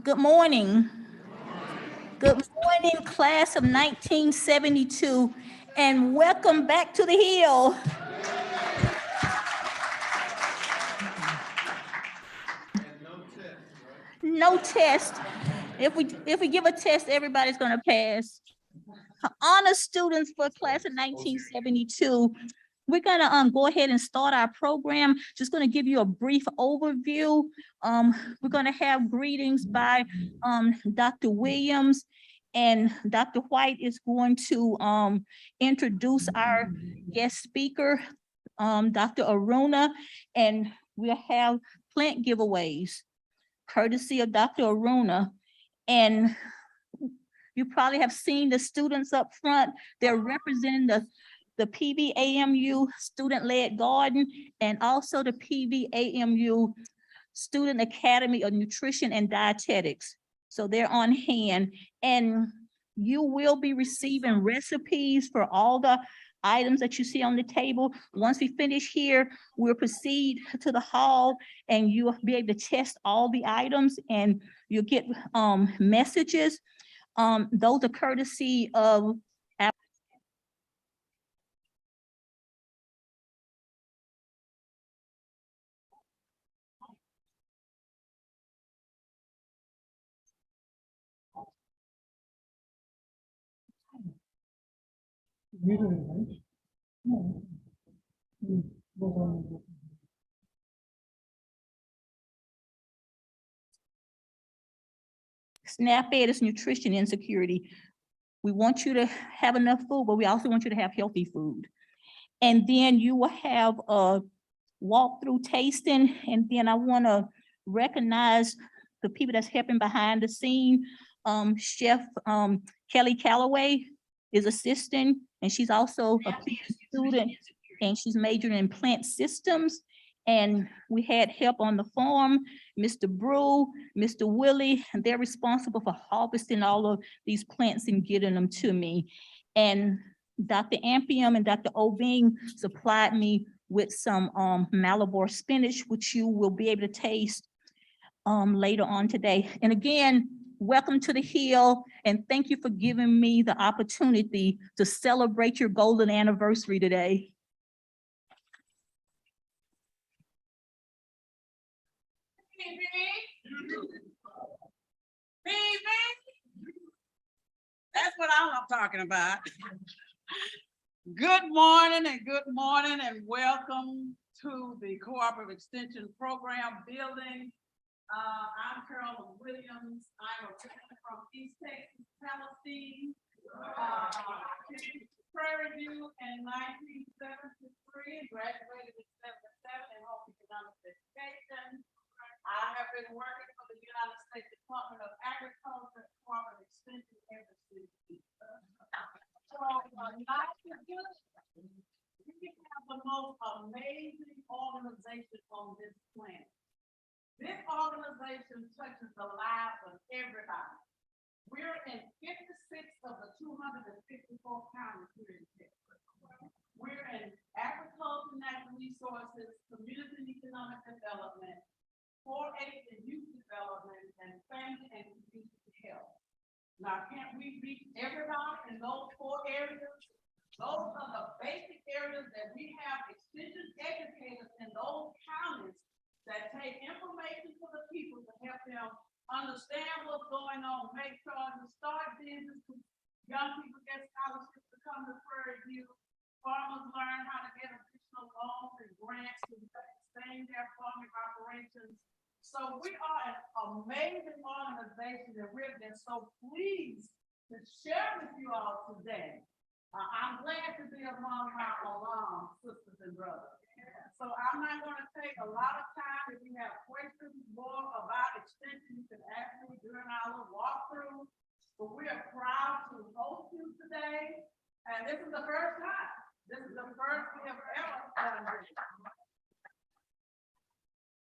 Good morning. Good morning, class of 1972, and welcome back to the Hill. No test. If we give a test, everybody's gonna pass. Honor students for class of 1972. We're gonna go ahead and start our program. Just gonna give you a brief overview. We're gonna have greetings by Dr. Williams, and Dr. White is going to introduce our guest speaker, Dr. Aruna, and we'll have plant giveaways courtesy of Dr. Aruna. And you probably have seen the students up front. They're representing the PVAMU student-led garden and also the PVAMU Student Academy of Nutrition and Dietetics. So they're on hand, and you will be receiving recipes for all the items that you see on the table. Once we finish here, we'll proceed to the hall and you'll be able to test all the items and you'll get messages. Those are courtesy of SNAP Ed is nutrition insecurity. We want you to have enough food, but we also want you to have healthy food. And then you will have a walkthrough tasting, and then I want to recognize the people that's helping behind the scene. Chef Kelly Calloway is assisting, and she's also a student, and she's majoring in plant systems. And we had help on the farm, Mr. Brew, Mr. Willie, and they're responsible for harvesting all of these plants and getting them to me. And Dr. Ampium and Dr. Obing supplied me with some Malabar spinach, which you will be able to taste later on today. And again, welcome to the Hill, and thank you for giving me the opportunity to celebrate your golden anniversary today. That's what I'm talking about. Good morning and welcome to the Cooperative Extension Program building. I'm Carolyn Williams. I'm a resident from East Texas, Palestine. Prairie View in 1973, graduated in 77 in home economics education. I have been working for the United States Department of Agriculture and Cooperative Extension ever since. So, we have the most amazing organization on this planet. This organization touches the lives of everybody. We're in 56 of the 254 counties here in Texas. We're in agriculture, natural resources, community and economic development, 4-H and youth development, and family and community health. Now, can't we reach everybody in those 4 areas? Those are the basic areas that we have extension educators in those counties that take information to the people to help them understand what's going on, make charges, start businesses, young people get scholarships to come to Prairie View, farmers learn how to get additional loans and grants to sustain their farming operations. So we are an amazing organization that we've been so pleased to share with you all today. I'm glad to be among my alum sisters and brothers. So I'm not going to take a lot of time. If you have questions more about extension, you can ask me during our little walkthrough. But we are proud to host you today. And this is the first time. This is the first we have ever done this.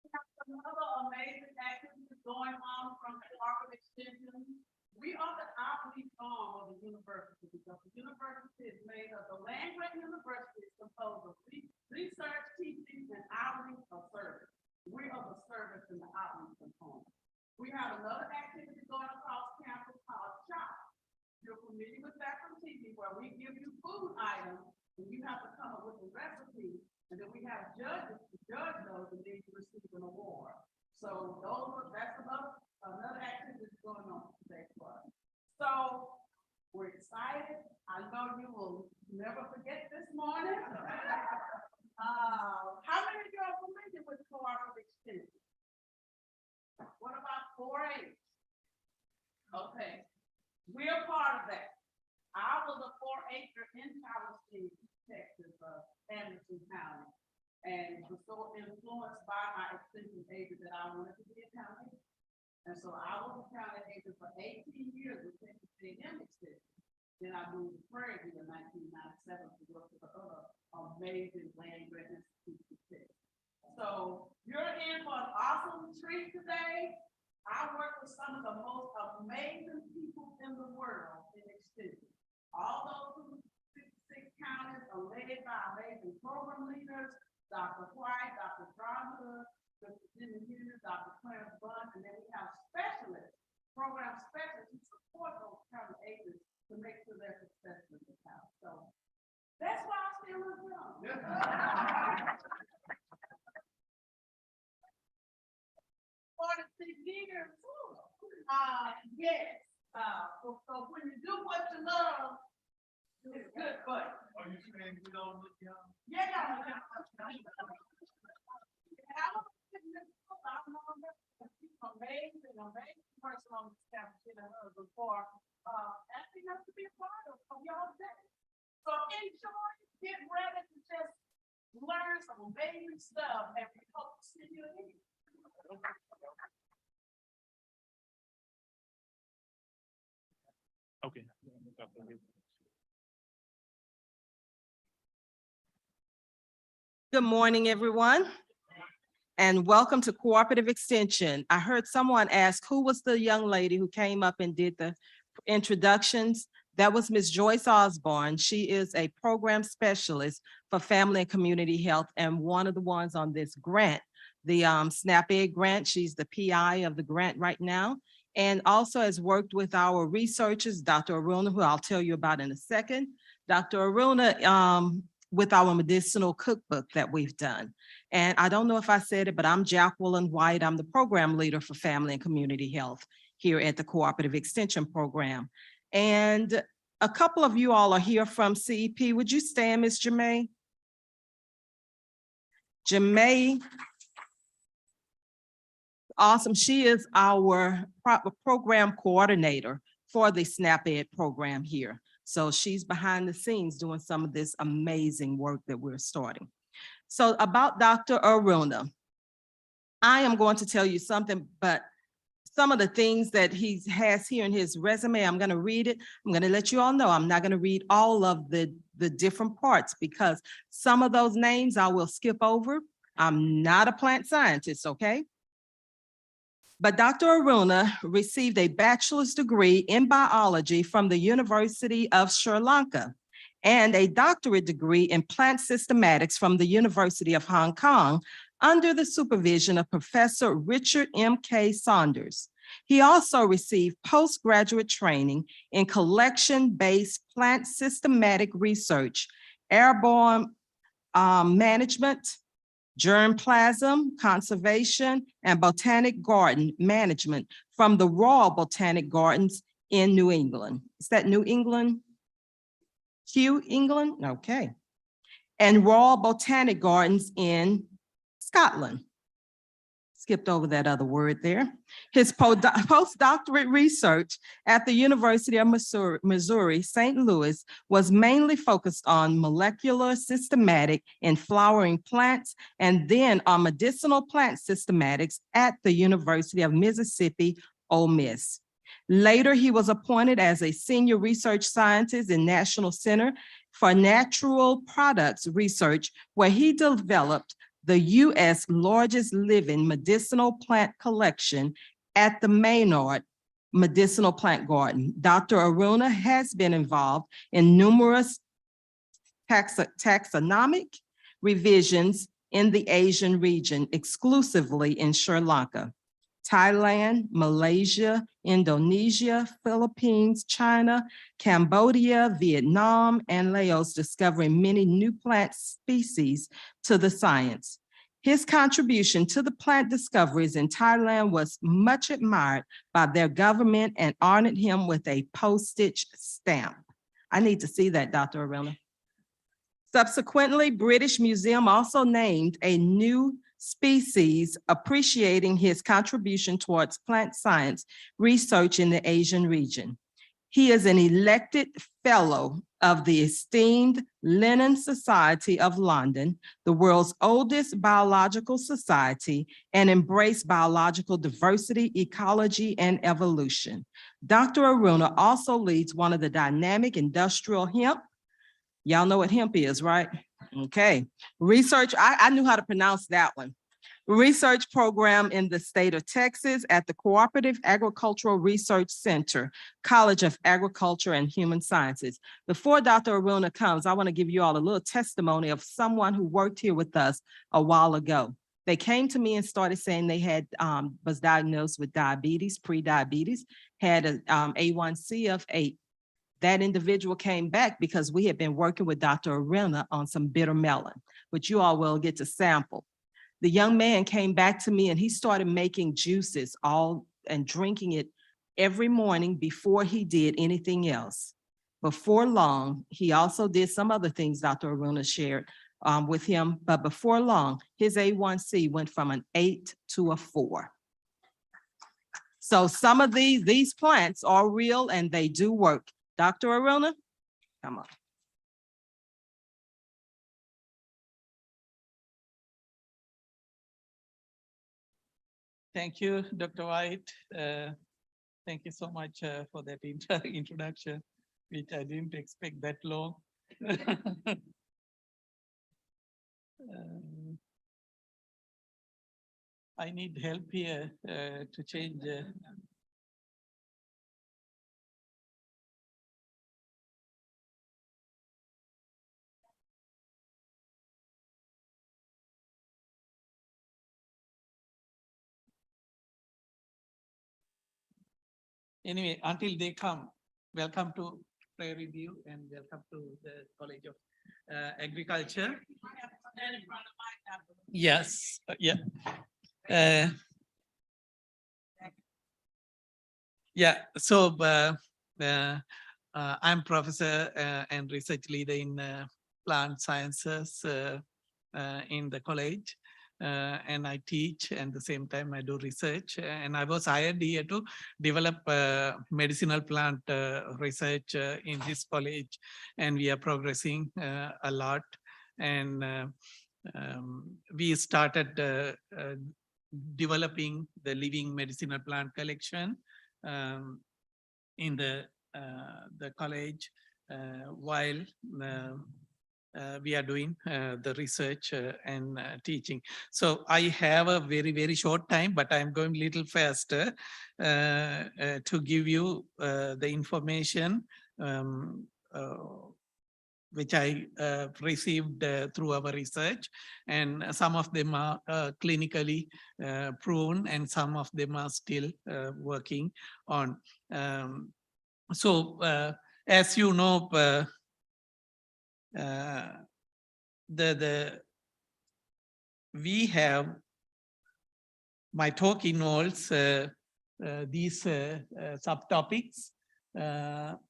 We have another amazing activity going on from the Cooperative Extension. We are the outreach arm of the university because the university is made of the land-grant university is composed of research, teaching, and outreach of service. We are the service and the outreach component. We have another activity going across campus called Shop. You're familiar with that from TV, where we give you food items and you have to come up with a recipe, and then we have judges to judge those, and then you receive an award. So that's another activity that's going on today for us. So we're excited. I know you will never forget this morning. How many of you are familiar with cooperative extension? What about 4-H? Okay, we're part of that. I was a 4-H'er in Palestine, Texas, Anderson County, and was so influenced by my extension agent that I wanted to be a county. And so I was a county agent for 18 years with Texas A&M extension. Then I moved to Prairie in 1997 to work with the other amazing land grant institutes. So you're in for an awesome treat today. I work with some of the most amazing people in the world in extension. All those 66 counties are led by amazing program leaders, Dr. White, Dr. Dramada, Dr. Jimmy Hughes, Dr. Clarence Bunn, and then we have specialists, program specialists who support those county agents to make sure they're successful in the county. So that's why I still live young. For the 6 years, yes. So when you do what you love, it's good for you. Are you saying we don't look young? Yeah. Amazing person on the staff before asking us to be a part of y'all day. So enjoy, get ready to just learn some amazing stuff, and we hope to see you again. Okay. Good morning, everyone, and welcome to Cooperative Extension. I heard someone ask who was the young lady who came up and did the introductions. That was Ms. Joyce Osborne. She is a program specialist for family and community health and one of the ones on this grant, the SNAP-Ed grant. She's the PI of the grant right now, and also has worked with our researchers, Dr. Aruna, who I'll tell you about in a second. Dr. Aruna, with our medicinal cookbook that we've done. And I don't know if I said it, but I'm Jacqueline White. I'm the program leader for family and community health here at the Cooperative Extension Program. And a couple of you all are here from CEP. Would you stand, Ms. Jemay? Jemay. Awesome. She is our program coordinator for the SNAP-Ed program here. So she's behind the scenes doing some of this amazing work that we're starting. So about Dr. Aruna, I am going to tell you something, but some of the things that he has here in his resume, I'm going to read it. I'm going to let you all know I'm not going to read all of the different parts because some of those names I will skip over. I'm not a plant scientist, okay? But Dr. Aruna received a bachelor's degree in biology from the University of Sri Lanka and a doctorate degree in plant systematics from the University of Hong Kong under the supervision of Professor Richard M.K. Saunders. He also received postgraduate training in collection-based plant systematic research, airborne management, germplasm conservation, and botanic garden management from the Royal Botanic Gardens in New England. Is that New England? Kew, England? Okay. And Royal Botanic Gardens in Scotland. Skipped over that other word there. His postdoctorate research at the University of Missouri, St. Louis was mainly focused on molecular systematic in flowering plants and then on medicinal plant systematics at the University of Mississippi, Ole Miss. Later, he was appointed as a senior research scientist in National Center for Natural Products Research, where he developed the U.S. largest living medicinal plant collection at the Maynard Medicinal Plant Garden. Dr. Aruna has been involved in numerous taxonomic revisions in the Asian region, exclusively in Sri Lanka. Thailand, Malaysia, Indonesia, Philippines, China, Cambodia, Vietnam, and Laos, discovering many new plant species to the science. His contribution to the plant discoveries in Thailand was much admired by their government and honored him with a postage stamp. I need to see that, Dr. Arena. Subsequently, British Museum also named a new species appreciating his contribution towards plant science research in the Asian region. He is an elected fellow of the esteemed Linnean Society of London, the world's oldest biological society, and embrace biological diversity, ecology, and evolution. Dr. Aruna also leads one of the dynamic industrial hemp. Y'all know what hemp is, right? Okay. Research, I knew how to pronounce that one. Research program in the state of Texas at the Cooperative Agricultural Research Center, College of Agriculture and Human Sciences. Before Dr. Aruna comes, I want to give you all a little testimony of someone who worked here with us a while ago. They came to me and started saying they had was diagnosed with diabetes, pre-diabetes, had an A1C of 8. That individual came back because we had been working with Dr. Arena on some bitter melon, which you all will get to sample. The young man came back to me and he started making juices and drinking it every morning before he did anything else. Before long, he also did some other things Dr. Aruna shared with him, but before long, his A1C went from an 8 to a 4. So some of these plants are real and they do work. Dr. Aruna, come on. Thank you, Dr. White. Thank you so much for that introduction, which I didn't expect that long. I need help here to change. Anyway, until they come, welcome to prayer review and welcome to the College of Agriculture. Yes, yeah. Yeah, so I'm professor and research leader in plant sciences in the college. And I teach, and at the same time I do research. And I was hired here to develop medicinal plant research in this college, and we are progressing a lot. And we started developing the living medicinal plant collection in the college while we are doing the research and teaching. So I have a very, very short time, but I'm going a little faster to give you the information which I received through our research, and some of them are clinically proven and some of them are still working on. So as you know, we have, my talk involves these subtopics,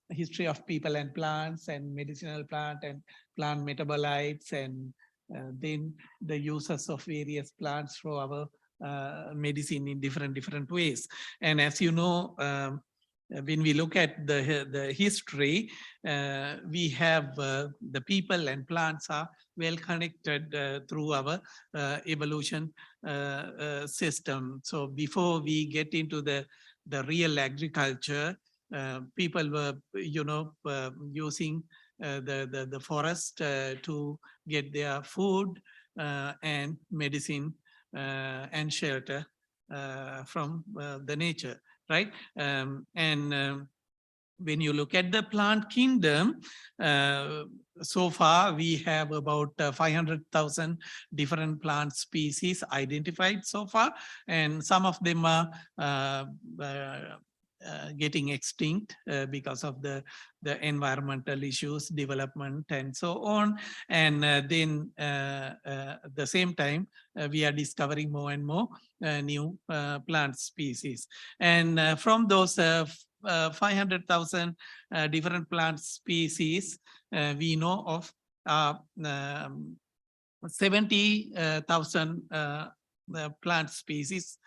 history of people and plants and medicinal plant and plant metabolites, and then the uses of various plants for our medicine in different ways. And as you know, when we look at the history, we have the people and plants are well connected through our evolution system. So before we get into the real agriculture, people were, using the forest to get their food and medicine and shelter from the nature, right? when you look at the plant kingdom, so far we have about 500,000 different plant species identified so far, and some of them are getting extinct because of the environmental issues, development, and so on. And then at the same time, we are discovering more and more new plant species. And from those 500,000 different plant species, we know of 70,000 plant species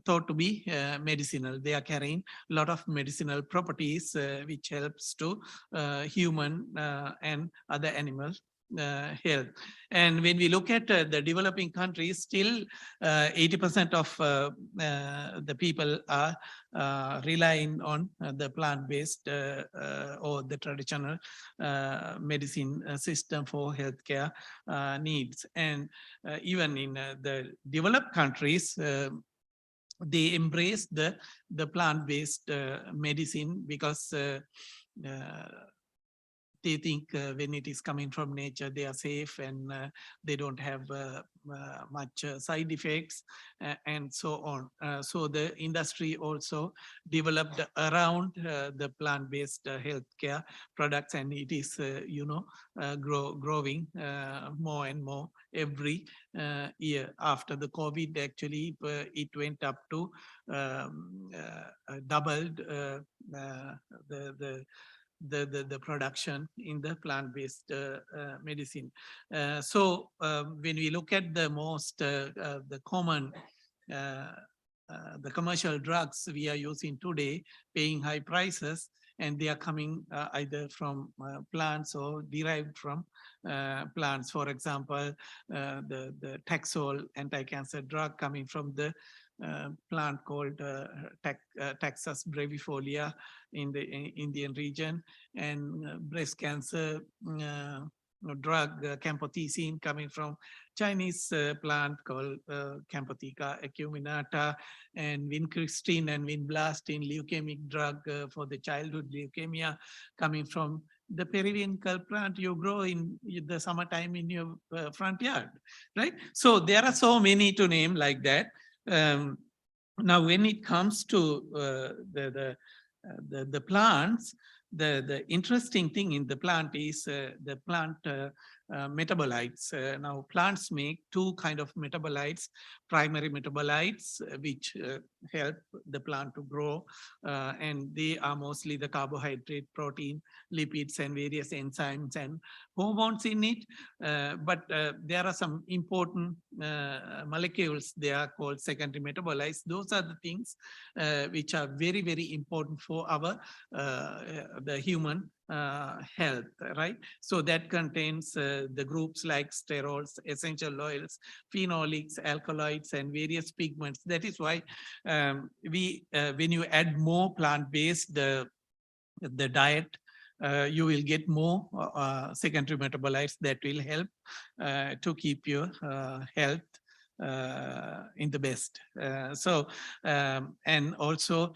thought to be medicinal. They are carrying a lot of medicinal properties, which helps to human and other animals health. And when we look at the developing countries, still 80% of the people are relying on the plant-based or the traditional medicine system for healthcare needs. And even in the developed countries, they embrace the plant-based medicine because they think when it is coming from nature, they are safe and they don't have much side effects and so on. So the industry also developed around the plant-based healthcare products, and it is, growing more and more every year. After the COVID, actually, it went up to doubled the production in the plant-based medicine. So when we look at the most the common the commercial drugs we are using today, paying high prices, and they are coming either from plants or derived from plants. For example, the Taxol anti-cancer drug coming from the plant called Taxus brevifolia in the Indian region, and breast cancer drug camptothecin coming from Chinese plant called Campotheca acuminata, and vincristine and vinblastine leukemic drug for the childhood leukemia coming from the periwinkle plant you grow in the summertime in your front yard, right? So there are so many to name like that. Now, when it comes to the plants, the interesting thing in the plant is the plant metabolites. Now, plants make two kind of metabolites: primary metabolites, which help the plant to grow, and they are mostly the carbohydrate, protein, lipids, and various enzymes and hormones in it. But there are some important molecules. They are called secondary metabolites. Those are the things which are very, very important for our the human health, right? So that contains the groups like sterols, essential oils, phenolics, alkaloids, and various pigments. That is why when you add more plant-based the diet, you will get more secondary metabolites that will help to keep your health in the best. And also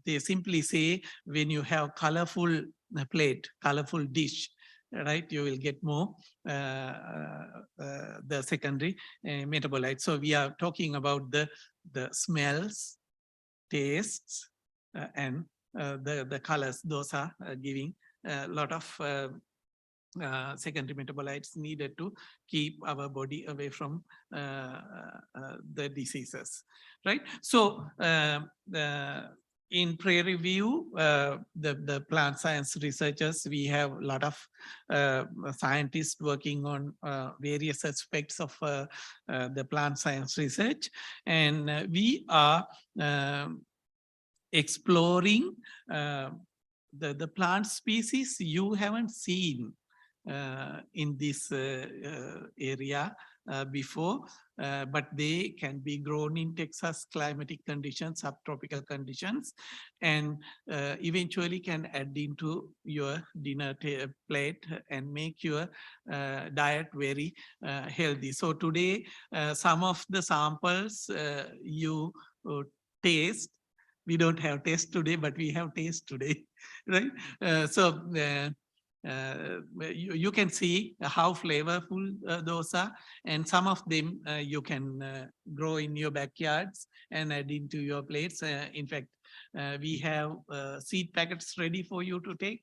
they simply say when you have colorful plate, colorful dish, right, you will get more the secondary metabolites. So we are talking about the smells, tastes, and the colors. Those are giving a lot of secondary metabolites needed to keep our body away from the diseases, right? So in Prairie View, the plant science researchers, we have a lot of scientists working on various aspects of the plant science research, and we are exploring the plant species you haven't seen in this area before, but they can be grown in Texas climatic conditions, subtropical conditions, and eventually can add into your dinner plate and make your diet very healthy. So today, some of the samples you taste We don't have taste today, but we have taste today, right? You can see how flavorful those are, and some of them you can grow in your backyards and add into your plates. In fact, we have seed packets ready for you to take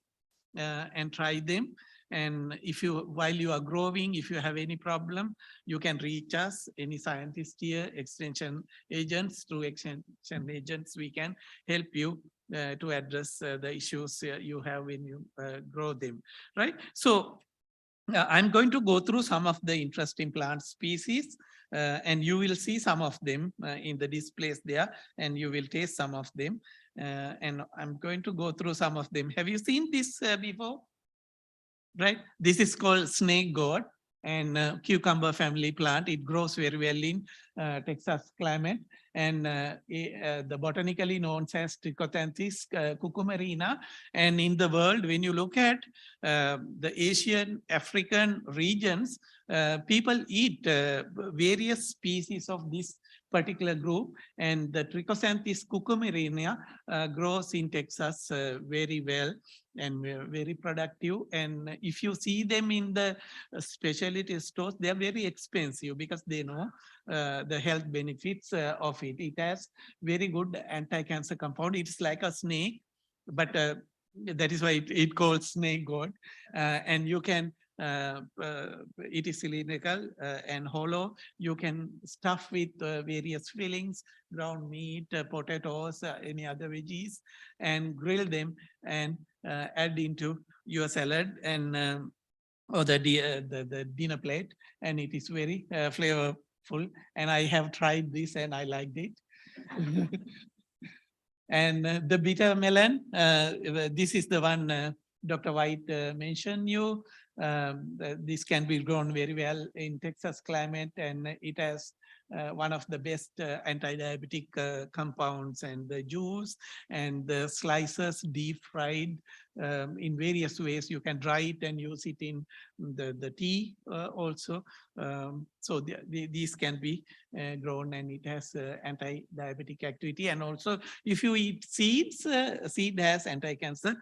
and try them. And if you, while you are growing, if you have any problem, you can reach us, any scientist here, extension agents. Through extension agents, we can help you to address the issues you have when you grow them, right? So I'm going to go through some of the interesting plant species, and you will see some of them in the displays there, and you will taste some of them. And I'm going to go through some of them. Have you seen this before? Right? This is called snake gourd and cucumber family plant. It grows very well in Texas climate, and the botanically known as Trichothanthis cucumerina. And in the world, when you look at the Asian, African regions, people eat various species of this particular group, and the Trichothanthis cucumerina grows in Texas very well and very productive. And if you see them in the specialty stores, they are very expensive because they know the health benefits of it. It has very good anti-cancer compound. It's like a snake, but that is why it called snake gourd. And you can it is cylindrical and hollow. You can stuff with various fillings, ground meat, potatoes, any other veggies, and grill them and add into your salad and or the dinner plate, and it is very flavorful. And I have tried this and I liked it. And the bitter melon, this is the one Dr. White mentioned you. This can be grown very well in Texas climate, and it has one of the best anti-diabetic compounds, and the juice and the slices deep fried in various ways. You can dry it and use it in the tea also. So these can be grown, and it has anti-diabetic activity. And also if you eat seeds, seed has anti-cancer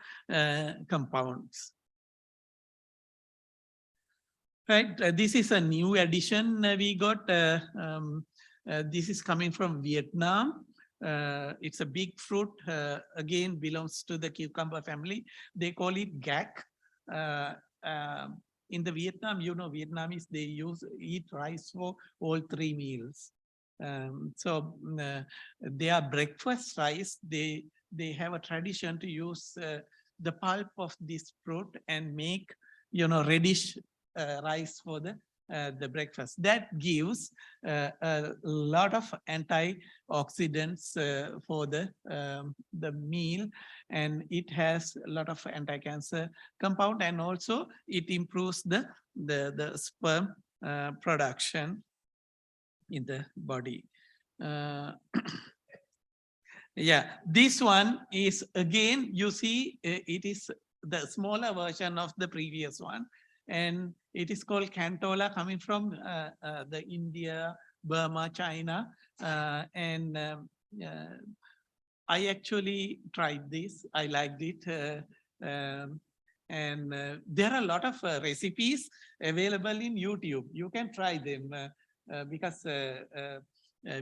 compounds. Right, this is a new addition we got. This is coming from Vietnam. It's a big fruit, again belongs to the cucumber family. They call it gac. In the Vietnam, you know, Vietnamese, they eat rice for all 3 meals. So their breakfast rice, they have a tradition to use the pulp of this fruit and make, you know, reddish rice for the breakfast. That gives a lot of antioxidants for the meal, and it has a lot of anti-cancer compound, and also it improves the sperm production in the body. Yeah, this one is, again, you see, it is the smaller version of the previous one, and it is called Cantola, coming from the India, Burma, China. And I actually tried this. I liked it. And there are a lot of recipes available in YouTube. You can try them because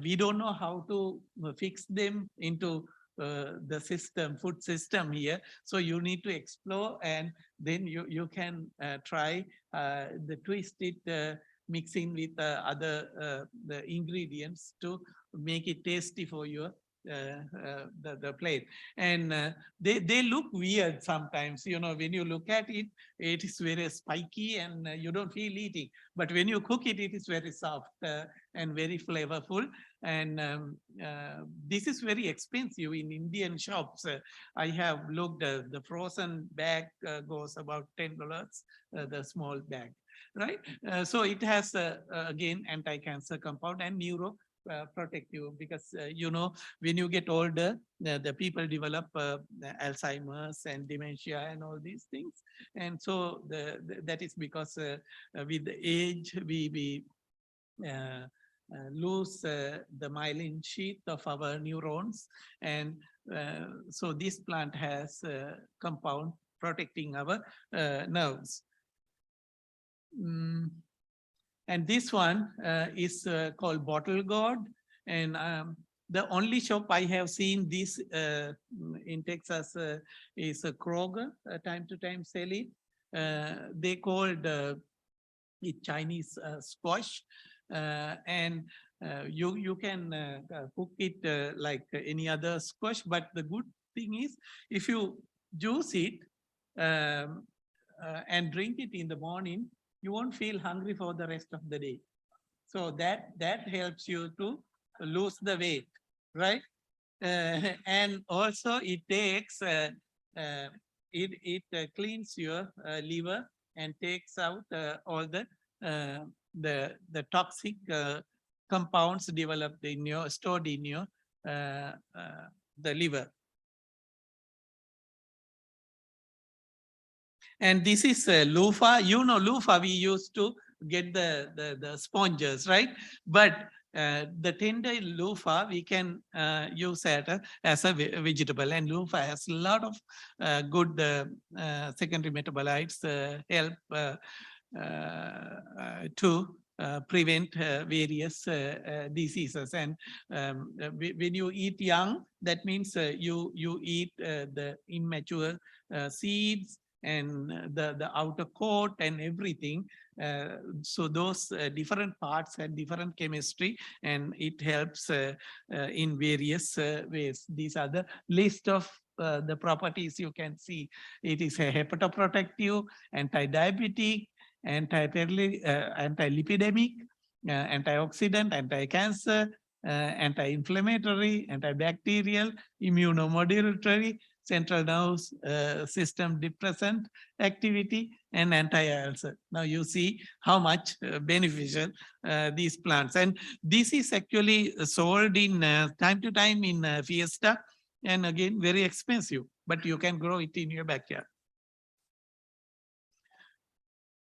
we don't know how to fix them into the system, food system here. So you need to explore, and then you can try the twist it, mixing with other the ingredients to make it tasty for your the plate. And they look weird sometimes, you know, when you look at it, it is very spiky and you don't feel eating. But when you cook it, it is very soft and very flavorful. And this is very expensive in Indian shops. I have looked, the frozen bag goes about $10, the small bag, right? So it has, again, anti-cancer compound and neuro protective, because you know, when you get older, the people develop Alzheimer's and dementia and all these things. And so that is because with the age, we lose the myelin sheath of our neurons. And so this plant has compound protecting our nerves. And this one is called bottle gourd. And the only shop I have seen this in Texas is Kroger, time to time sell it. They called it Chinese squash. And you can cook it like any other squash. But the good thing is, if you juice it and drink it in the morning, you won't feel hungry for the rest of the day. So that helps you to lose the weight, right? And also it takes it cleans your liver and takes out all the toxic compounds developed in your stored in your the liver. And this is loofah. You know, loofah, we used to get the sponges, right? But the tender loofah we can use as a vegetable, and loofah has a lot of good secondary metabolites help to prevent various diseases. And when you eat young, that means you eat the immature seeds and the outer coat and everything. So those different parts have different chemistry, and it helps in various ways. These are the list of the properties you can see. It is a hepatoprotective, anti-diabetic, anti-lipidemic, antioxidant, anti-cancer, anti-inflammatory, antibacterial, immunomodulatory, central nervous system depressant activity, and anti-ulcer. Now you see how much beneficial these plants. And this is actually sold in time to time in Fiesta, and again, very expensive, but you can grow it in your backyard.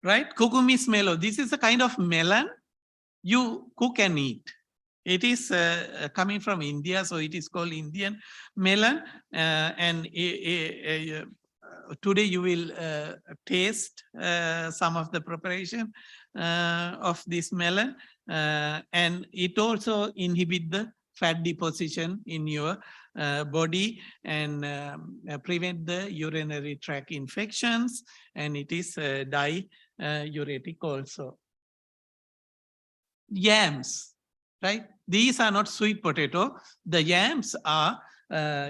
Right? Cucumis melo. This is a kind of melon you cook and eat. It is coming from India, so it is called Indian melon. And today you will taste some of the preparation of this melon. And it also inhibits the fat deposition in your body and prevent the urinary tract infections. And it is diuretic also. Yams. Right? These are not sweet potato. The yams are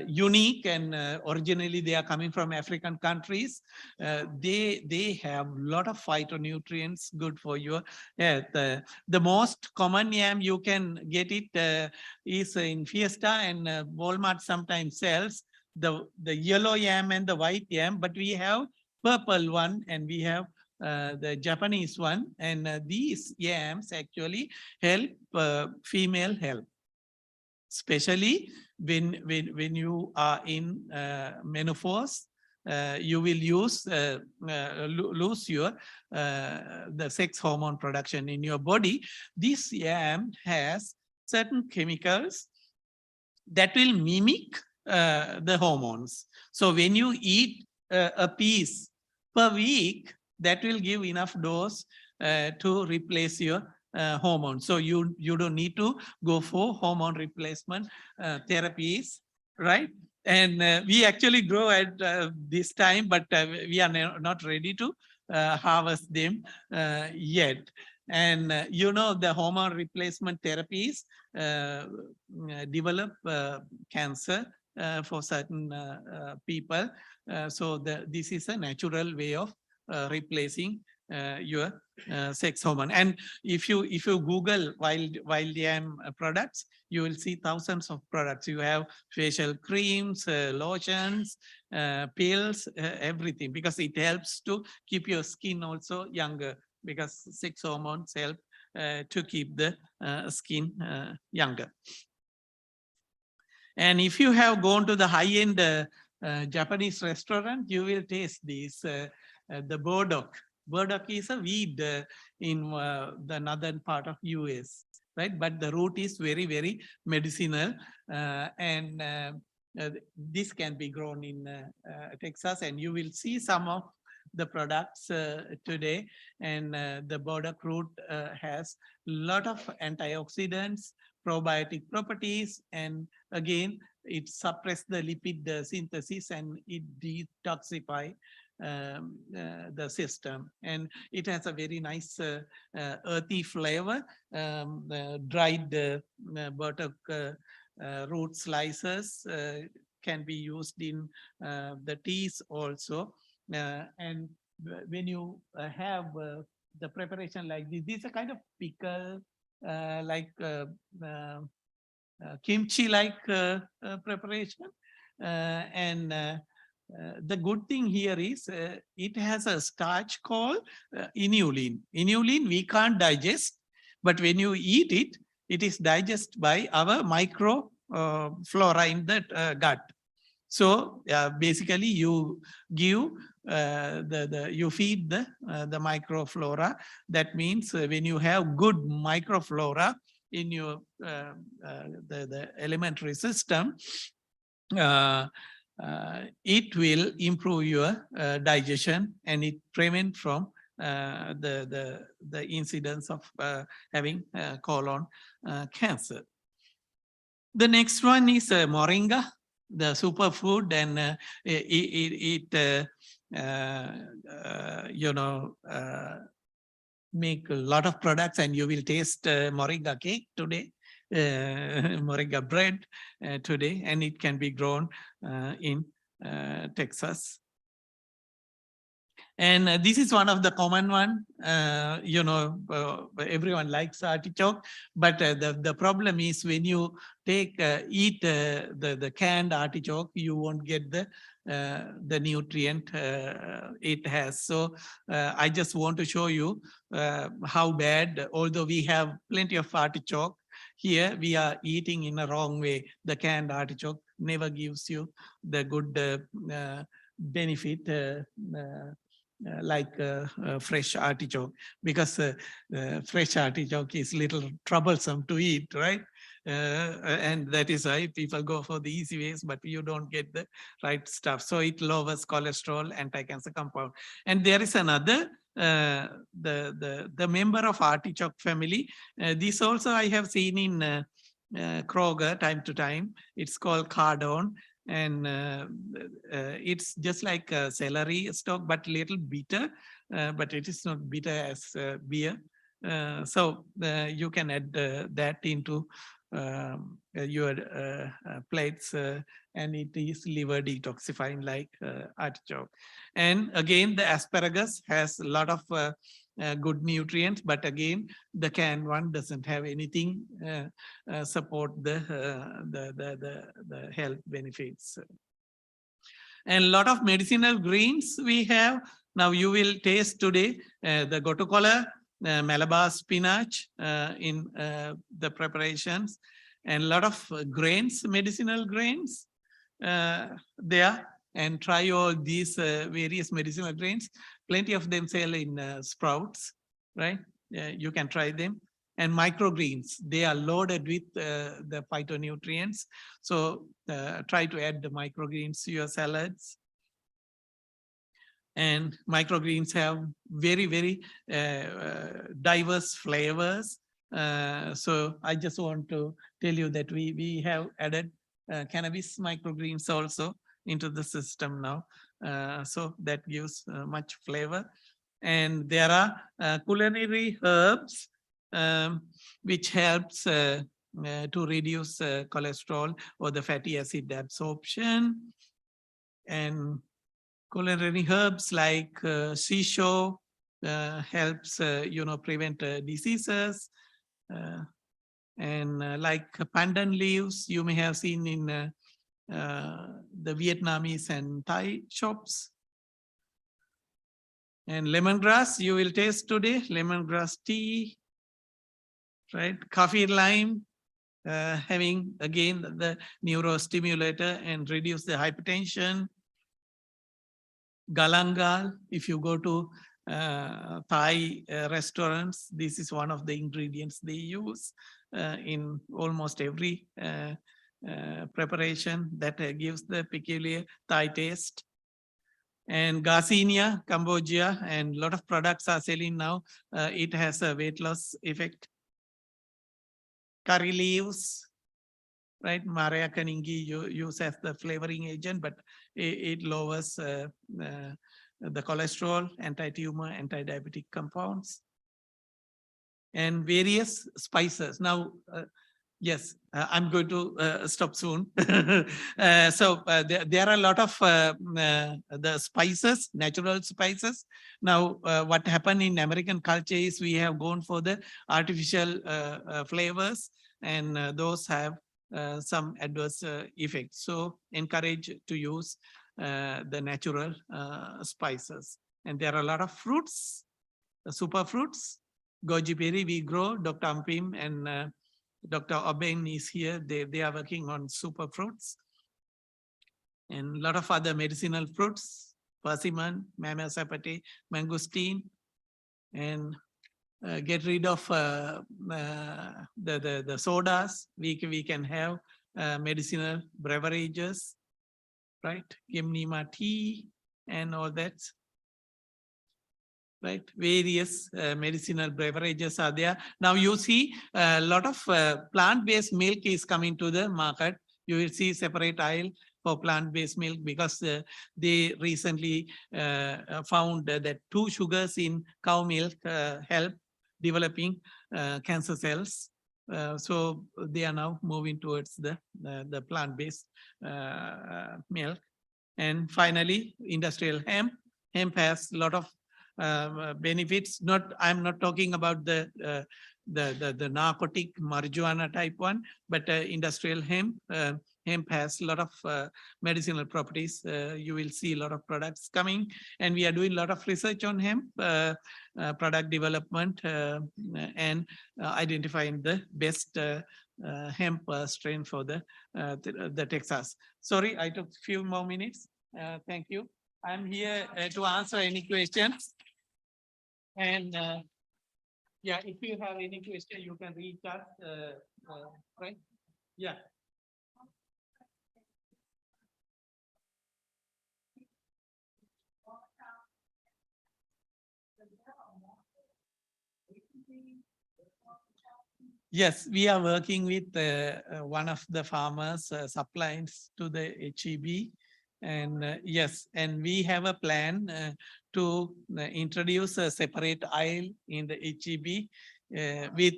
unique, and originally they are coming from African countries. They have a lot of phytonutrients good for your health. The most common yam you can get it is in Fiesta, and Walmart sometimes sells the yellow yam and the white yam, but we have purple one and we have the Japanese one, and these yams actually help female health, especially when you are in menopause. You will lose your the sex hormone production in your body. This yam has certain chemicals that will mimic the hormones. So when you eat a piece per week, that will give enough dose to replace your hormone. So you don't need to go for hormone replacement therapies, right? And we actually grow at this time, but we are not ready to harvest them yet. And you know, the hormone replacement therapies develop cancer for certain people. So this is a natural way of replacing your sex hormone. And if you Google wild yam products, you will see thousands of products. You have facial creams, lotions, pills, everything, because it helps to keep your skin also younger, because sex hormones help to keep the skin younger. And if you have gone to the high-end Japanese restaurant, you will taste these, the burdock. Burdock is a weed in the northern part of US. right? But the root is very, very medicinal. And this can be grown in Texas, and you will see some of the products today. And the burdock root has a lot of antioxidants, probiotic properties, and again, it suppresses the lipid synthesis and it detoxify the system. And it has a very nice earthy flavor. Dried burdock root slices can be used in the teas also. And when you have the preparation like this is a kind of pickle, like kimchi like preparation. And the good thing here is it has a starch called inulin. Inulin we can't digest, but when you eat it, it is digested by our micro flora in the gut. So basically you give you feed the microflora. That means when you have good microflora in your the elementary system, it will improve your digestion, and it prevent from the incidence of having colon cancer. The next one is moringa, the superfood, and you know, make a lot of products, and you will taste moringa cake today, moringa bread today, and it can be grown in Texas. And this is one of the common one, you know, everyone likes artichoke, but the problem is when you take eat the canned artichoke, you won't get the nutrient it has. So I just want to show you how bad, although we have plenty of artichoke, here we are eating in a wrong way. The canned artichoke never gives you the good benefit like fresh artichoke, because fresh artichoke is little troublesome to eat, right? And that is why people go for the easy ways, but you don't get the right stuff. So it lowers cholesterol, anti-cancer compound. And there is another, the member of artichoke family. This also I have seen in Kroger time to time. It's called cardon. And it's just like a celery stalk, but little bitter, but it is not bitter as beer. So you can add that into your plates, and it is liver detoxifying like artichoke. And again, the asparagus has a lot of good nutrients, but again, the canned one doesn't have anything support the health benefits. And a lot of medicinal greens we have. Now you will taste today the gotukola, Malabar spinach in the preparations, and a lot of grains, medicinal grains there. And try all these various medicinal grains. Plenty of them sell in sprouts, right? You can try them. And microgreens, they are loaded with the phytonutrients. So try to add the microgreens to your salads. And microgreens have very, very diverse flavors. So I just want to tell you that we have added cannabis microgreens also into the system now. So that gives much flavor. And there are culinary herbs which helps to reduce cholesterol or the fatty acid absorption. And culinary herbs like shisho helps prevent diseases. And like pandan leaves, you may have seen in the Vietnamese and Thai shops. And lemongrass, you will taste today, lemongrass tea, right? Kaffir lime, having again the neurostimulator and reduce the hypertension. Galangal, if you go to Thai restaurants, this is one of the ingredients they use. in almost every preparation that gives the peculiar Thai taste. And Garcinia, Cambodia, and a lot of products are selling now. It has a weight loss effect. Curry leaves, right? Maria Kaningi use as the flavoring agent, but it lowers the cholesterol, anti-tumor, anti-diabetic compounds, and various spices. Now, yes, I'm going to stop soon. There are a lot of the spices, natural spices. Now, what happened in American culture is we have gone for the artificial flavors, and those have some adverse effects. So encourage to use the natural spices. And there are a lot of fruits, super fruits. Goji berry we grow. Dr. Ampim and Dr. Oben is here. They are working on super fruits. And a lot of other medicinal fruits, persimmon, mammal sapate, mangosteen, and get rid of the sodas. We can have medicinal beverages, right? Gymnema tea and all that. Right, various medicinal beverages are there. Now you see a lot of plant-based milk is coming to the market. You will see separate aisle for plant-based milk because they recently found that 2 sugars in cow milk help developing cancer cells. So they are now moving towards the plant-based milk. And finally, industrial hemp. Hemp has a lot of benefits. I'm not talking about the narcotic marijuana type one, but industrial hemp. Hemp has a lot of medicinal properties. You will see a lot of products coming, and we are doing a lot of research on hemp product development and identifying the best hemp strain for the Texas. Sorry, I took a few more minutes. Thank you. I'm here to answer any questions. And yeah, if you have any question, you can reach us, right? Yeah. Yes, we are working with one of the farmers supplies to the HEB. And yes, and we have a plan to introduce a separate aisle in the HEB with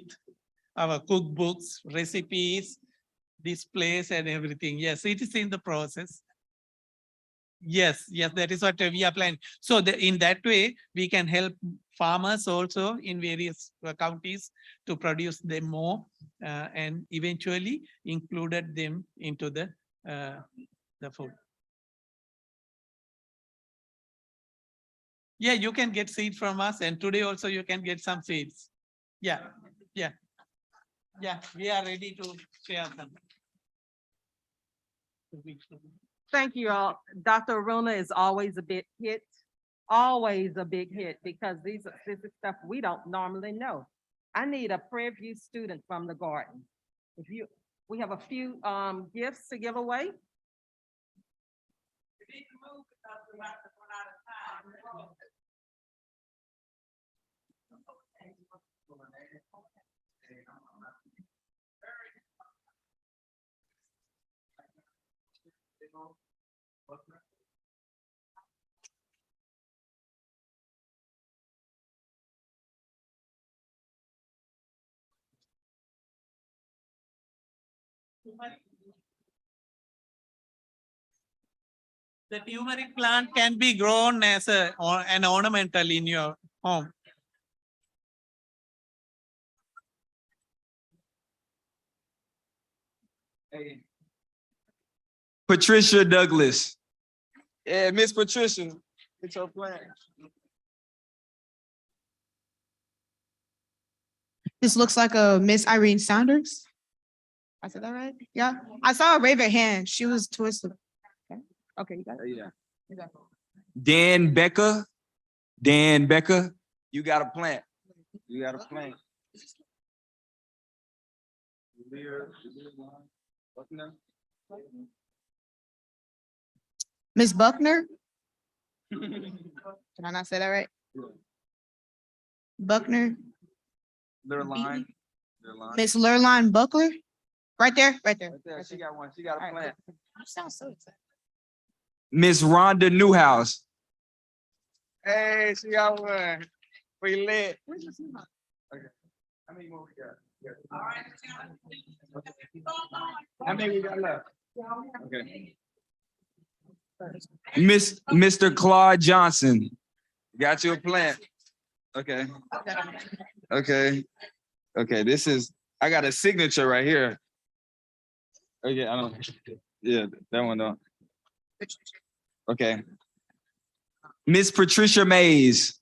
our cookbooks, recipes, displays and everything. Yes, it is in the process. Yes, that is what we are planning. So in that way, we can help farmers also in various counties to produce them more and eventually included them into the food. Yeah, you can get seed from us, and today also you can get some seeds. Yeah, we are ready to share them. Thank you all. Dr. Aruna is always a big hit, because this is stuff we don't normally know. I need a Prairie View student from the garden. We have a few gifts to give away. We need to move because we're about to run out of time. The turmeric plant can be grown as an ornamental in your home. Hey. Patricia Douglas. Yeah, Miss Patricia, it's your plan. This looks like a Miss Irene Saunders. I said that right? Yeah. I saw her wave her hand. She was twisted. Okay, you got it? Yeah. You got it. Dan Becker, you got a plant. You got a plant. Miss Buckner? Did I not say that right? Buckner, Their line. Their line. Miss Lurline Buckler? Right there, right there. Right there, right she there. got one. She got a All right. plant. You sound so excited. Miss Rhonda Newhouse. Hey, she got one. We lit. Okay. How many more we got? All right. How many we got left? Okay. Mr. Claude Johnson. Got you a plant. Okay. Okay. Okay, I got a signature right here. Okay, I don't, yeah, that one don't. Okay. Miss Patricia Mays.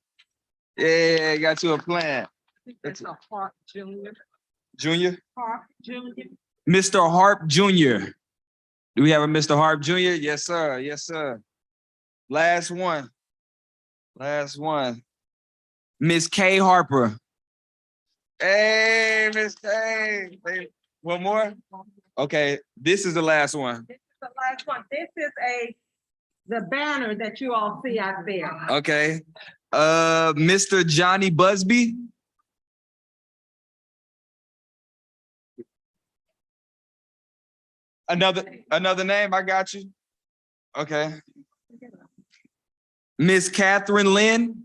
Yeah, got you a plant. That's a Hart Junior. Junior? Hart Junior. Mr. Harp Jr. Do we have a Mr. Harp Jr.? Yes, sir. Yes, sir. Last one. Last one. Miss Kay Harper. Hey, Miss Kay. Hey, one more? Okay, this is the last one. This is the last one. This is the banner that you all see out there. Okay. Mr. Johnny Busby. Another name, I got you. Okay. Miss Catherine Lynn.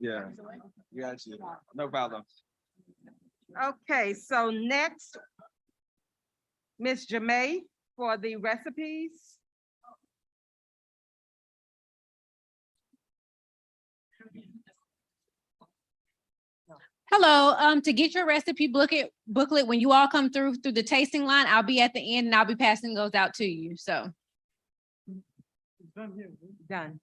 Yeah, got you. No problem. Okay, so next, Miss Jamae for the recipes. Hello, to get your recipe booklet, when you all come through the tasting line, I'll be at the end and I'll be passing those out to you, so. Done.